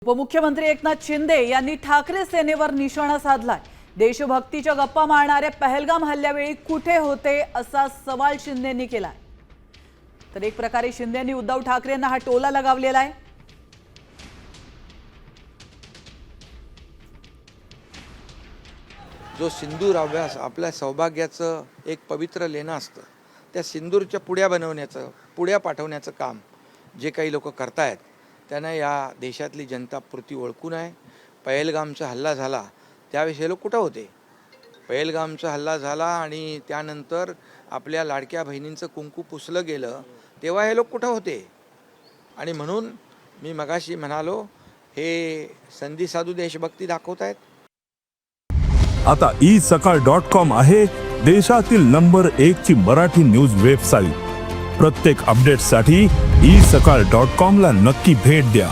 उपमुख्यमंत्री एकनाथ शिंदे यांनी ठाकरे सेनेवर निशाणा साधलाय। देशभक्तीच्या गप्पा मारणारे पहलगाम हल्ल्यावेळी कुठे होते असा सवाल शिंदेंनी केलाय। तर एक प्रकारे शिंदेंनी उद्धव ठाकरेंना हा टोला लगावलेला आहे। जो सिंदूर अभ्यास आपल्या सौभाग्याचं एक पवित्र लेणं असतं, त्या सिंदूरच्या पुड्या बनवण्याचं, पुड्या पाठवण्याचं काम जे काही लोक करतायत त्यांना या देशातली जनता पुरती ओळखून आहे। पहलगामचा हल्ला झाला त्यावेळेस हे लोक कुठं होते? पहलगामचा हल्ला झाला आणि त्यानंतर आपल्या लाडक्या बहिणींचं कुंकू पुसलं गेलं तेव्हा हे लोक कुठं होते? आणि म्हणून मी मगाशी म्हणालो, हे संधी साधू देशभक्ती दाखवतायत। आता isakal.com आहे देशातील नंबर 1 ची मराठी न्यूज वेबसाईट। प्रत्येक अपडेटसाठी isakal.com ला नक्की भेट द्या।